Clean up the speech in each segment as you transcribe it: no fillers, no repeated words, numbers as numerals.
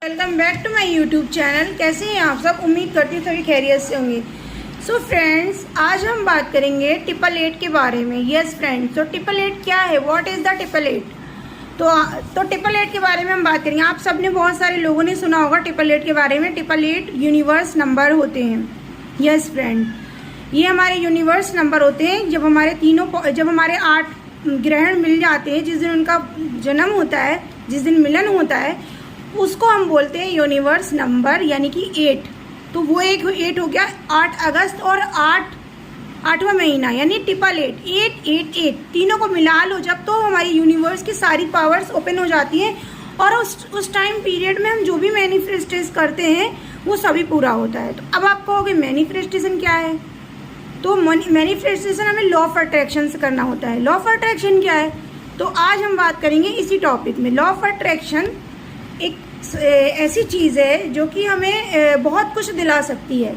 Welcome back to my YouTube channel. कैसे हैं आप सब? उम्मीद करती हूँ सभी खैरियत से होंगे। सो फ्रेंड्स, आज हम बात करेंगे 888 के बारे में। यस फ्रेंड्स, तो 888 क्या है? What is the 888? तो 888 के बारे में हम बात करेंगे। आप सब ने, बहुत सारे लोगों ने सुना होगा 888 के बारे में। 888 यूनिवर्स नंबर होते हैं। यस फ्रेंड, ये हमारे यूनिवर्स नंबर होते हैं। जब हमारे 8 ग्रहण मिल जाते हैं, जिस दिन उनका जन्म होता है, जिस दिन मिलन होता है, उसको हम बोलते हैं यूनिवर्स नंबर, यानी कि 8। तो वो एक 8 हो गया 8 अगस्त, और 8वां महीना यानी 888 तीनों को मिला लो जब, तो हमारी यूनिवर्स की सारी पावर्स ओपन हो जाती हैं। और उस टाइम पीरियड में हम जो भी मैनिफेस्टेशन करते हैं वो सभी पूरा होता है। तो अब आप कहोगे मैनिफेस्टेशन क्या है? तो मैनिफेस्टेशन हमें लॉ ऑफ अट्रैक्शन से करना होता है। लॉ ऑफ अट्रैक्शन क्या है? तो आज हम बात करेंगे इसी टॉपिक में। लॉ ऑफ अट्रैक्शन एक ऐसी चीज़ है जो कि हमें बहुत कुछ दिला सकती है।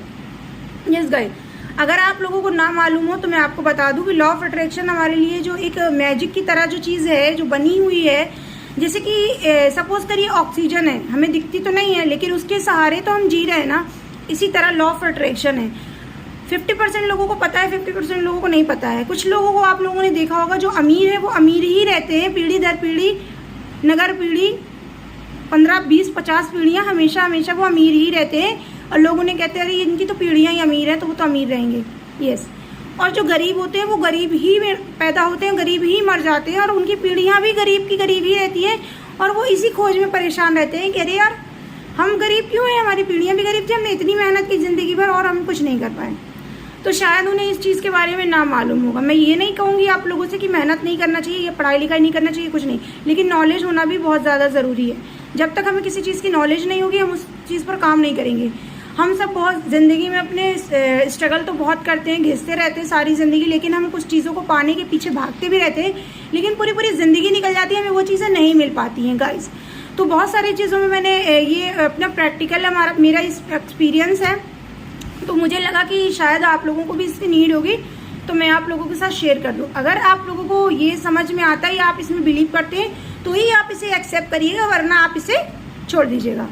यस गाइस, अगर आप लोगों को ना मालूम हो तो मैं आपको बता दूं कि लॉ ऑफ अट्रैक्शन हमारे लिए जो एक मैजिक की तरह जो चीज़ है, जो बनी हुई है, जैसे कि सपोज करिए ऑक्सीजन है, हमें दिखती तो नहीं है लेकिन उसके सहारे तो हम जी रहे हैं ना। इसी तरह लॉ ऑफ अट्रैक्शन है। 50% लोगों को पता है, 50% लोगों को नहीं पता है। कुछ लोगों को आप लोगों ने देखा होगा, जो अमीर है वो अमीर ही रहते हैं, पीढ़ी दर पीढ़ी, नगर पीढ़ी, 15, 20, 50 पीढ़ियाँ हमेशा वो अमीर ही रहते हैं। और लोग उन्हें कहते हैं अरे इनकी तो पीढ़ियाँ ही अमीर हैं, तो वो तो अमीर रहेंगे। यस। और जो गरीब होते हैं वो गरीब ही में पैदा होते हैं, गरीब ही मर जाते हैं, और उनकी पीढ़ियाँ भी गरीब की गरीब ही रहती हैं। और वो इसी खोज में परेशान रहते हैं कि अरे यार हम गरीब क्यों हैं, हमारी पीढ़ियाँ भी गरीब थी, हमने इतनी मेहनत की ज़िंदगी भर और हम कुछ नहीं कर पाए। तो शायद उन्हें इस चीज़ के बारे में ना मालूम होगा। मैं ये नहीं कहूँगी आप लोगों से कि मेहनत नहीं करना चाहिए या पढ़ाई लिखाई नहीं करना चाहिए, कुछ नहीं, लेकिन नॉलेज होना भी बहुत ज़्यादा ज़रूरी है। जब तक हमें किसी चीज़ की नॉलेज नहीं होगी हम उस चीज़ पर काम नहीं करेंगे। हम सब बहुत ज़िंदगी में अपने स्ट्रगल तो बहुत करते हैं, घिसते रहते हैं सारी ज़िंदगी, लेकिन हम कुछ चीज़ों को पाने के पीछे भागते भी रहते हैं, लेकिन पूरी ज़िंदगी निकल जाती है, हमें वो चीज़ें नहीं मिल पाती हैं गाइस। तो बहुत सारी चीज़ों में मैंने ये अपना प्रैक्टिकल मेरा इस एक्सपीरियंस है, तो मुझे लगा कि शायद आप लोगों को भी इसकी नीड होगी, तो मैं आप लोगों के साथ शेयर कर दूँ। अगर आप लोगों को ये समझ में आता है या आप इसमें बिलीव करते हैं तो ही आप इसे एक्सेप्ट करिएगा, वरना आप इसे छोड़ दीजिएगा।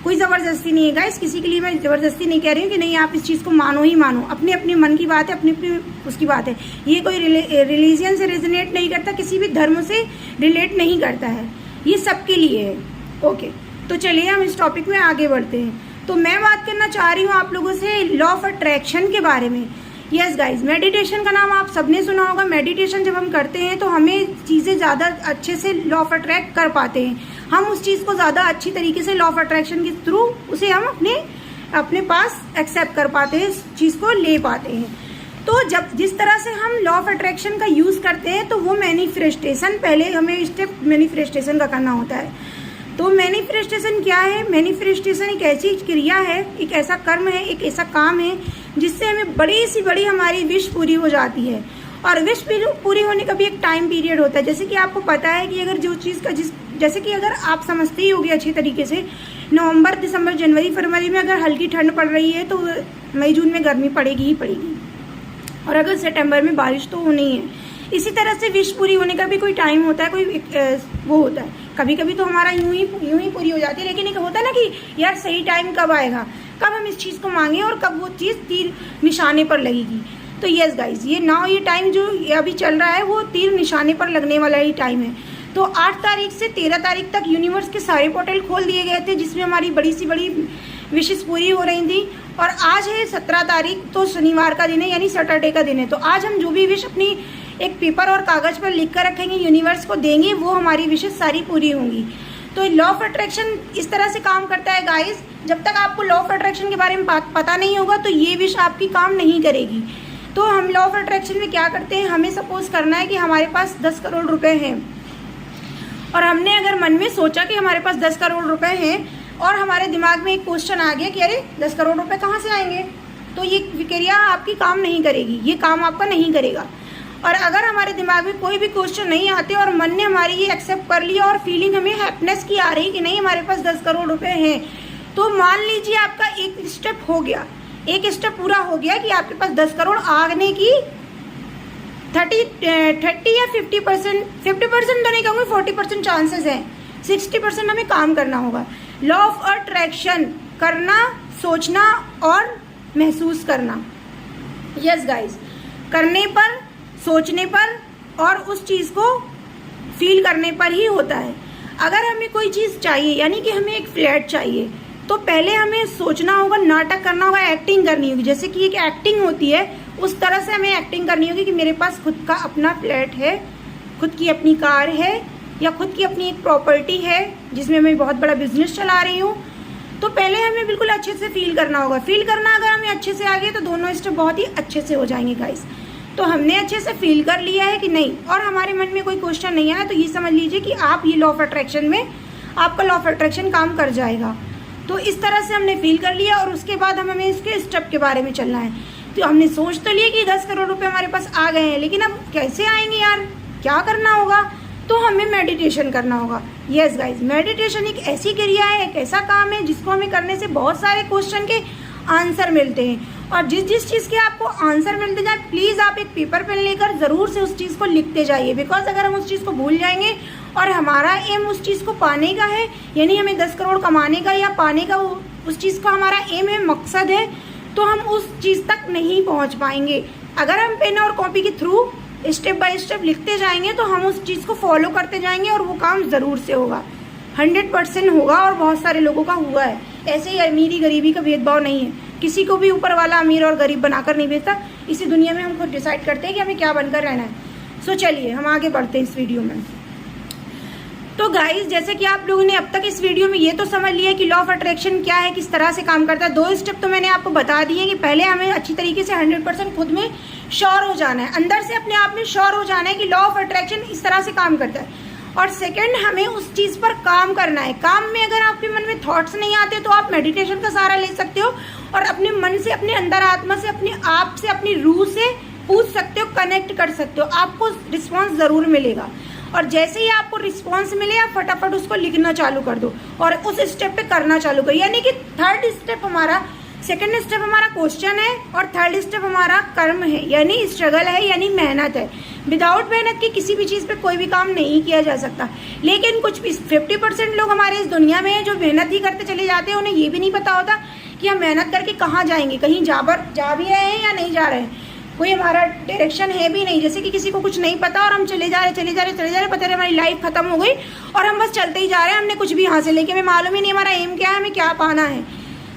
कोई ज़बरदस्ती नहीं है गाइस, किसी के लिए मैं ज़बरदस्ती नहीं कह रही हूँ कि नहीं आप इस चीज़ को मानो ही मानो। अपने अपने मन की बात है, अपनी अपनी उसकी बात है। ये कोई रिलीजन से रेजोनेट नहीं करता, किसी भी धर्म से रिलेट नहीं करता है, ये सबके लिए है। ओके, तो चलिए हम इस टॉपिक में आगे बढ़ते हैं। तो मैं बात करना चाह रही हूँ आप लोगों से लॉ ऑफ अट्रैक्शन के बारे में। यस गाइज, मेडिटेशन का नाम आप सबने सुना होगा। मेडिटेशन जब हम करते हैं तो हमें चीज़ें ज़्यादा अच्छे से लॉ ऑफ अट्रैक्ट कर पाते हैं। हम उस चीज़ को ज़्यादा अच्छी तरीके से लॉ ऑफ अट्रैक्शन के थ्रू उसे हम अपने पास एक्सेप्ट कर पाते हैं, इस चीज़ को ले पाते हैं। तो जब जिस तरह से हम लॉ ऑफ अट्रैक्शन का यूज़ करते हैं, तो वो मैनिफेस्टेशन, पहले हमें स्टेप मैनिफेस्टेशन का करना होता है। तो मैनिफेस्टेशन क्या है? मैनिफेस्टेशन एक ऐसी क्रिया है, एक ऐसा कर्म है, एक ऐसा काम है जिससे हमें बड़ी सी बड़ी हमारी विश पूरी हो जाती है। और विश पूरी होने का भी एक टाइम पीरियड होता है। जैसे कि आपको पता है कि अगर जो चीज़ का जैसे कि अगर आप समझते ही होंगे अच्छी तरीके से, नवंबर, दिसंबर, जनवरी, फरवरी में अगर हल्की ठंड पड़ रही है तो मई जून में गर्मी पड़ेगी ही पड़ेगी, और अगर सितंबर में बारिश तो होनी ही है। इसी तरह से विश पूरी होने का भी कोई टाइम होता है, कोई वो होता है। कभी कभी तो हमारा यूं ही पूरी हो जाती है, लेकिन एक होता है ना कि यार सही टाइम कब आएगा, कब हम इस चीज़ को मांगे और कब वो चीज़ तीर निशाने पर लगेगी। तो यस गाइज, ये टाइम जो अभी चल रहा है वो तीर निशाने पर लगने वाला ही टाइम है। तो 8 तारीख से 13 तारीख तक यूनिवर्स के सारे पोर्टल खोल दिए गए थे, जिसमें हमारी बड़ी सी बड़ी विशेष पूरी हो रही थी। और आज है 17 तारीख, तो शनिवार का दिन है, यानी सैटरडे का दिन है। तो आज हम जो भी विश अपनी एक पेपर और कागज पर लिख कर रखेंगे, यूनिवर्स को देंगे, वो हमारी विशेष सारी पूरी होंगी। तो लॉ ऑफ अट्रैक्शन इस तरह से काम करता है गाइस। जब तक आपको लॉ ऑफ अट्रैक्शन के बारे में पता नहीं होगा तो ये विश आपकी काम नहीं करेगी। तो हम लॉ ऑफ अट्रैक्शन में क्या करते हैं, हमें सपोज करना है कि हमारे पास 10 करोड़ रुपए हैं, और हमने अगर मन में सोचा कि हमारे पास 10 करोड़ रुपए हैं, और हमारे दिमाग में एक क्वेश्चन आ गया कि अरे 10 करोड़ रुपए कहाँ से आएंगे, तो ये क्रिया आपकी काम नहीं करेगी, ये काम आपका नहीं करेगा। और अगर हमारे दिमाग में कोई भी क्वेश्चन नहीं आते और मन ने हमारी ये एक्सेप्ट कर लिया और फीलिंग हमें हैप्पीनेस की आ रही कि नहीं हमारे पास 10 करोड़ रुपए हैं, तो मान लीजिए आपका एक स्टेप हो गया, एक स्टेप पूरा हो गया कि आपके पास 10 करोड़ आने की 30 या 50% तो नहीं कहूँगी, 40% चांसेस हैं। 60% हमें काम करना होगा। लॉ ऑफ अट्रैक्शन, करना, सोचना और महसूस करना। यस गाइस, करने पर, सोचने पर और उस चीज़ को फील करने पर ही होता है। अगर हमें कोई चीज़ चाहिए, यानी कि हमें एक फ्लैट चाहिए, तो पहले हमें सोचना होगा, नाटक करना होगा, एक्टिंग करनी होगी। जैसे कि एक एक्टिंग होती है, उस तरह से हमें एक्टिंग करनी होगी कि मेरे पास खुद का अपना फ्लैट है, खुद की अपनी कार है, या खुद की अपनी एक प्रॉपर्टी है जिसमें मैं बहुत बड़ा बिजनेस चला रही हूँ। तो पहले हमें बिल्कुल अच्छे से फील करना होगा। फील करना अगर हमें अच्छे से आ गया तो दोनों स्टेप बहुत ही अच्छे से हो जाएंगे गाइस। तो हमने अच्छे से फील कर लिया है कि नहीं, और हमारे मन में कोई क्वेश्चन नहीं आया, तो ये समझ लीजिए कि आप ये लॉ ऑफ अट्रैक्शन में, आपका लॉ ऑफ अट्रैक्शन काम कर जाएगा। तो इस तरह से हमने फील कर लिया, और उसके बाद हमें इसके स्टेप के बारे में चलना है। तो हमने सोच तो लिया कि 10 करोड़ रुपए हमारे पास आ गए हैं, लेकिन अब कैसे आएंगे यार, क्या करना होगा? तो हमें मेडिटेशन करना होगा। यस गाइज, मेडिटेशन एक ऐसी क्रिया है, एक ऐसा काम है जिसको हमें करने से बहुत सारे क्वेश्चन के आंसर मिलते हैं। और जिस चीज़ के आपको आंसर मिलते जाए, प्लीज़ आप एक पेपर पेन लेकर ज़रूर से उस चीज़ को लिखते जाइए। बिकॉज अगर हम उस चीज़ को भूल जाएंगे और हमारा एम उस चीज़ को पाने का है, यानी हमें 10 करोड़ कमाने का या पाने का उस चीज़ का हमारा एम है, मकसद है, तो हम उस चीज़ तक नहीं पहुँच पाएंगे। अगर हम पेन और कॉपी के थ्रू स्टेप बाय स्टेप लिखते जाएंगे तो हम उस चीज़ को फॉलो करते जाएंगे और वो काम ज़रूर से होगा, 100% होगा। और बहुत सारे लोगों का हुआ है। ऐसे ही अमीरी गरीबी का भेदभाव नहीं है, किसी को भी ऊपर वाला अमीर और गरीब बनाकर नहीं भेजता। इसी दुनिया में हम खुद डिसाइड करते हैं कि हमें क्या बनकर रहना है। सो चलिए हम आगे बढ़ते हैं इस वीडियो में। तो गाइस, जैसे कि आप लोगों ने अब तक इस वीडियो में ये तो समझ लिया कि लॉ ऑफ अट्रैक्शन क्या है, किस तरह से काम करता है। 2 स्टेप तो मैंने आपको बता दिए कि पहले हमें अच्छी तरीके से 100% खुद में श्योर हो जाना है, अंदर से अपने आप में श्योर हो जाना है कि लॉ ऑफ अट्रैक्शन इस तरह से काम करता है। और सेकंड, हमें उस चीज़ पर काम करना है। काम में अगर आपके मन में थॉट्स नहीं आते तो आप मेडिटेशन का सहारा ले सकते हो और अपने मन से, अपने अंदर आत्मा से, अपने आप से, अपनी रूह से पूछ सकते हो, कनेक्ट कर सकते हो। आपको रिस्पॉन्स ज़रूर मिलेगा। और जैसे ही आपको रिस्पॉन्स मिले, आप फटाफट उसको लिखना चालू कर दो और उस स्टेप पे करना चालू करो। यानी कि थर्ड स्टेप हमारा, सेकंड स्टेप हमारा क्वेश्चन है और थर्ड स्टेप हमारा कर्म है, यानी स्ट्रगल है, यानी मेहनत है। विदाउट मेहनत के किसी भी चीज़ पे कोई भी काम नहीं किया जा सकता। लेकिन कुछ 50% लोग हमारे इस दुनिया में हैं जो मेहनत ही करते चले जाते हैं। उन्हें ये भी नहीं पता होता कि हम मेहनत करके कहाँ जाएंगे, कहीं जा भी रहे हैं या नहीं जा रहे हैं, कोई हमारा डायरेक्शन है भी नहीं। जैसे कि किसी को कुछ नहीं पता और हम चले जा रहे पता नहीं हमारी लाइफ खत्म हो गई और हम बस चलते ही जा रहे हैं, हमने कुछ भी हासिल नहीं किया, हमें मालूम ही नहीं हमारा एम क्या है, हमें क्या पाना है।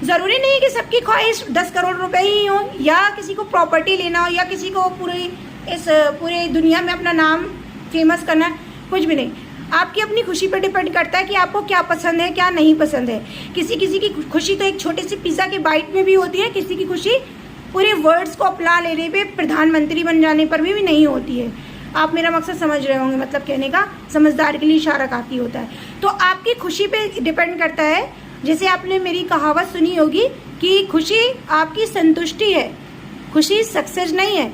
ज़रूरी नहीं कि सबकी ख्वाहिश 10 करोड़ रुपए ही हो, या किसी को प्रॉपर्टी लेना हो, या किसी को पूरे दुनिया में अपना नाम फेमस करना है, कुछ भी नहीं। आपकी अपनी खुशी पर डिपेंड करता है कि आपको क्या पसंद है, क्या नहीं पसंद है। किसी की खुशी तो एक छोटे से पिज़्ज़ा के बाइट में भी होती है, किसी की खुशी पूरे वर्ड्स को अपना लेने पे, प्रधानमंत्री बन जाने पर भी नहीं होती है। आप मेरा मकसद समझ रहे होंगे, मतलब कहने का समझदार के लिए इशारा काफ़ी होता है। तो आपकी खुशी पे डिपेंड करता है। जैसे आपने मेरी कहावत सुनी होगी कि खुशी आपकी संतुष्टि है, खुशी सक्सेस नहीं है।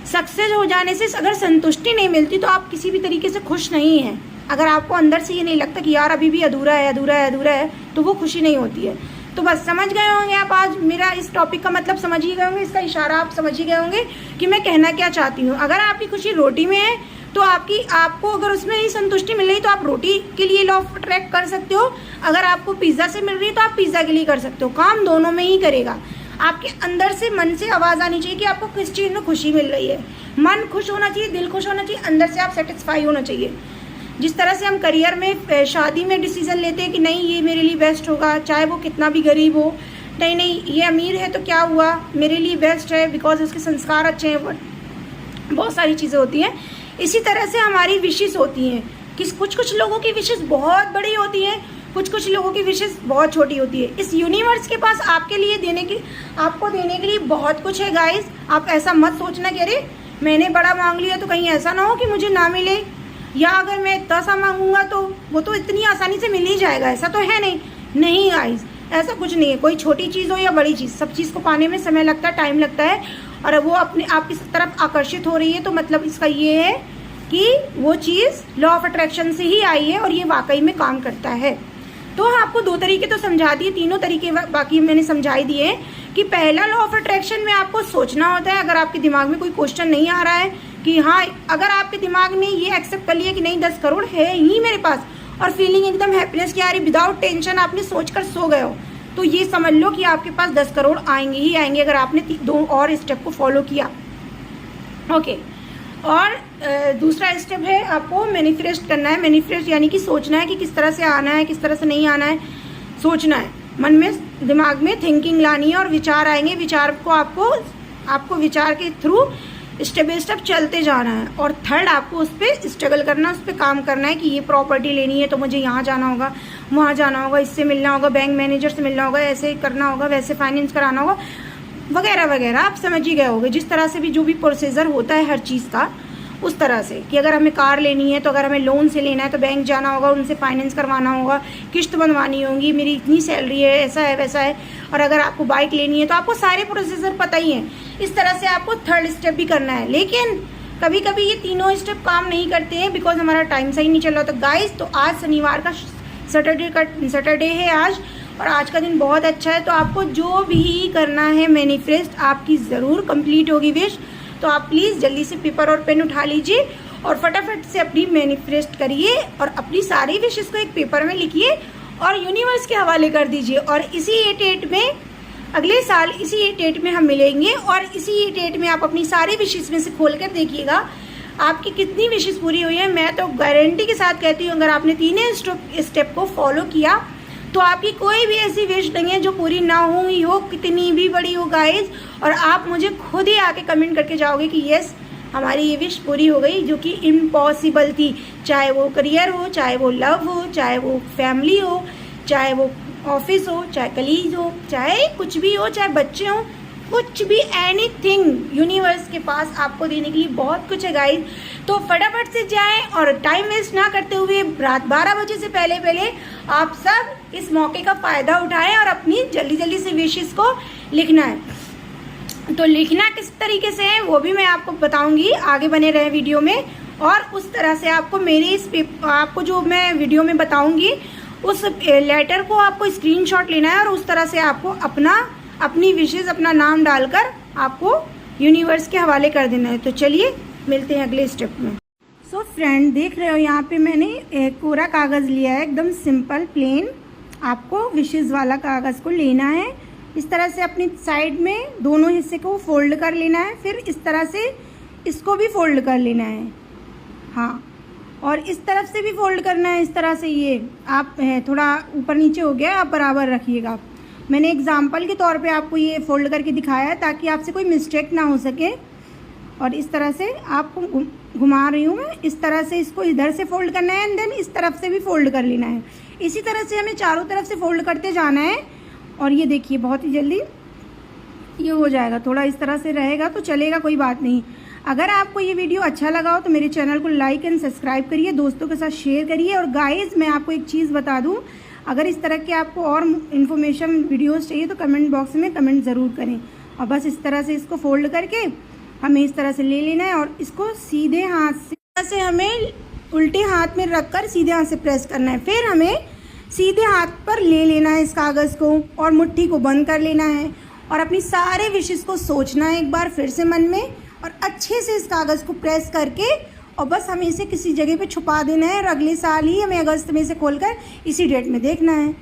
सक्सेस हो जाने से अगर संतुष्टि नहीं मिलती तो आप किसी भी तरीके से खुश नहीं हैं। अगर आपको अंदर से ये नहीं लगता कि यार अभी भी अधूरा है, तो वो खुशी नहीं होती है। तो बस समझ गए होंगे आप, आज मेरा इस टॉपिक का मतलब समझ ही गए होंगे, इसका इशारा आप समझ ही गए होंगे कि मैं कहना क्या चाहती हूँ। अगर आपकी खुशी रोटी में है तो आपको अगर उसमें ही संतुष्टि मिल रही तो आप रोटी के लिए लॉ ऑफ अट्रैक्ट कर सकते हो। अगर आपको पिज़्ज़ा से मिल रही है तो आप पिज़्ज़ा के लिए कर सकते हो। काम दोनों में ही करेगा। आपके अंदर से, मन से आवाज़ आनी चाहिए कि आपको किस चीज़ में खुशी मिल रही है। मन खुश होना चाहिए, दिल खुश होना चाहिए, अंदर से आप सेटिस्फाई होना चाहिए। जिस तरह से हम करियर में, शादी में डिसीजन लेते हैं कि नहीं ये मेरे लिए बेस्ट होगा, चाहे वो कितना भी गरीब हो, नहीं ये अमीर है तो क्या हुआ, मेरे लिए बेस्ट है बिकॉज उसके संस्कार अच्छे हैं, बहुत सारी चीज़ें होती हैं। इसी तरह से हमारी विशेष होती हैं कि कुछ लोगों की विशेष बहुत बड़ी होती हैं, कुछ लोगों की विशेष बहुत छोटी होती है। इस यूनिवर्स के पास आपको देने के लिए बहुत कुछ है गाइस। आप ऐसा मत सोचना कि अरे मैंने बड़ा मांग लिया तो कहीं ऐसा ना हो कि मुझे ना मिले, या अगर मैं इतना सा मांगूंगा तो वो तो इतनी आसानी से मिल ही जाएगा, ऐसा तो है नहीं गाइस, ऐसा कुछ नहीं है। कोई छोटी चीज़ हो या बड़ी चीज़, सब चीज़ को पाने में समय लगता है, टाइम लगता है, और वो अपने आप की तरफ आकर्षित हो रही है तो मतलब इसका ये है कि वो चीज़ लॉ ऑफ अट्रैक्शन से ही आई है और ये वाकई में काम करता है। तो आपको 2 तरीके तो समझा दिए, 3 तरीके बाकी मैंने समझाई दिए हैं कि पहला लॉ ऑफ अट्रैक्शन में आपको सोचना होता है। अगर आपके दिमाग में कोई क्वेश्चन नहीं आ रहा है कि हाँ, अगर आपके दिमाग ने ये एक्सेप्ट कर लिया कि नहीं 10 करोड़ है ही मेरे पास और फीलिंग एकदम हैप्पीनेस की आ रही, विदाउट टेंशन आपने सोचकर सो गए हो, तो ये समझ लो कि आपके पास 10 करोड़ आएंगे ही आएंगे अगर आपने 2 और स्टेप को फॉलो किया। ओके, और दूसरा स्टेप है आपको मैनिफेस्ट करना है। मैनिफेस्ट यानी कि सोचना है कि किस तरह से आना है, किस तरह से नहीं आना है, सोचना है, मन में दिमाग में थिंकिंग लानी है और विचार आएंगे। विचार को आपको विचार के थ्रू स्टेप बाय स्टेप चलते जाना है। और थर्ड, आपको उस पर स्ट्रगल करना, उस पर काम करना है कि ये प्रॉपर्टी लेनी है तो मुझे यहाँ जाना होगा, वहाँ जाना होगा, इससे मिलना होगा, बैंक मैनेजर से मिलना होगा, ऐसे करना होगा, वैसे फाइनेंस कराना होगा, वगैरह वगैरह। आप समझ ही गए होंगे जिस तरह से भी जो भी प्रोसीजर होता है हर चीज़ का, उस तरह से कि अगर हमें कार लेनी है तो अगर हमें लोन से लेना है तो बैंक जाना होगा, उनसे फाइनेंस करवाना होगा, किस्त बनवानी होगी, मेरी इतनी सैलरी है, ऐसा है वैसा है। और अगर आपको बाइक लेनी है तो आपको सारे प्रोसीजर पता ही हैं। इस तरह से आपको थर्ड स्टेप भी करना है। लेकिन कभी कभी ये तीनों स्टेप काम नहीं करते हैं बिकॉज हमारा टाइम सही नहीं चल रहा। तो गाइस, तो आज शनिवार का सैटरडे है आज, और आज का दिन बहुत अच्छा है। तो आपको जो भी करना है मैनिफेस्ट, आपकी ज़रूर कंप्लीट होगी विश। तो आप प्लीज़ जल्दी से पेपर और पेन उठा लीजिए और फटाफट से अपनी मैनिफेस्ट करिए और अपनी सारी विशेस को एक पेपर में लिखिए और यूनिवर्स के हवाले कर दीजिए। और इसी डेट में, अगले साल इसी डेट में हम मिलेंगे और इसी डेट में आप अपनी सारी विशेस में से खोल कर देखिएगा आपकी कितनी विशेस पूरी हुई है। मैं तो गारंटी के साथ कहती हूँ अगर आपने तीनों स्टेप को फॉलो किया तो आपकी कोई भी ऐसी विश नहीं है जो पूरी ना हुई हो, कितनी भी बड़ी हो गाइज। और आप मुझे खुद ही आके कमेंट करके जाओगे कि यस हमारी ये विश पूरी हो गई, जो कि इम्पॉसिबल थी। चाहे वो करियर हो, चाहे वो लव हो, चाहे वो फैमिली हो, चाहे वो ऑफिस हो, चाहे कलीग हो, चाहे कुछ भी हो, चाहे बच्चे हों, कुछ भी, एनीथिंग यूनिवर्स के पास आपको देने के लिए बहुत कुछ है गाइज। तो फटाफट से जाएं और टाइम वेस्ट ना करते हुए रात 12 बजे से पहले आप सब इस मौके का फ़ायदा उठाएं और अपनी जल्दी से विशेस को लिखना है। तो लिखना किस तरीके से है वो भी मैं आपको बताऊंगी, आगे बने रहे वीडियो में। और उस तरह से आपको आपको जो मैं वीडियो में बताऊंगी उस लेटर को आपको स्क्रीनशॉट लेना है और उस तरह से आपको अपनी विशेस, अपना नाम डालकर आपको यूनिवर्स के हवाले कर देना है। तो चलिए मिलते हैं अगले स्टेप में। सो फ्रेंड, देख रहे हो यहाँ पे मैंने एक कोरा कागज़ लिया है, एकदम सिंपल प्लेन। आपको विशेस वाला कागज़ को लेना है, इस तरह से अपनी साइड में दोनों हिस्से को फोल्ड कर लेना है, फिर इस तरह से इसको भी फोल्ड कर लेना है। हाँ, और इस तरफ से भी फोल्ड करना है, इस तरह से। ये आप थोड़ा ऊपर नीचे हो गया, आप बराबर रखिएगा। मैंने एग्जाम्पल के तौर पे आपको ये फोल्ड करके दिखाया है ताकि आपसे कोई मिस्टेक ना हो सके। और इस तरह से आपको घुमा रही हूँ मैं, इस तरह से इसको इधर से फोल्ड करना है एंड देन इस तरफ से भी फोल्ड कर लेना है। इसी तरह से हमें चारों तरफ से फोल्ड करते जाना है। और ये देखिए बहुत ही जल्दी ये हो जाएगा। थोड़ा इस तरह से रहेगा तो चलेगा, कोई बात नहीं। अगर आपको ये वीडियो अच्छा लगा हो तो मेरे चैनल को लाइक एंड सब्सक्राइब करिए, दोस्तों के साथ शेयर करिए। और गाइस, मैं आपको एक चीज़ बता दूं, अगर इस तरह के आपको और इन्फॉर्मेशन वीडियोस चाहिए तो कमेंट बॉक्स में कमेंट ज़रूर करें। और बस इस तरह से इसको फोल्ड करके हमें इस तरह से ले लेना है और इसको सीधे हाथ से हमें उल्टे हाथ में रखकर सीधे हाथ से प्रेस करना है। फिर हमें सीधे हाथ पर ले लेना है इस कागज़ को और मुट्ठी को बंद कर लेना है और अपनी सारे विशेस को सोचना है एक बार फिर से मन में और अच्छे से इस कागज़ को प्रेस करके और बस हमें इसे किसी जगह पे छुपा देना है। और अगले साल ही हमें अगस्त में इसे खोलकर इसी डेट में देखना है।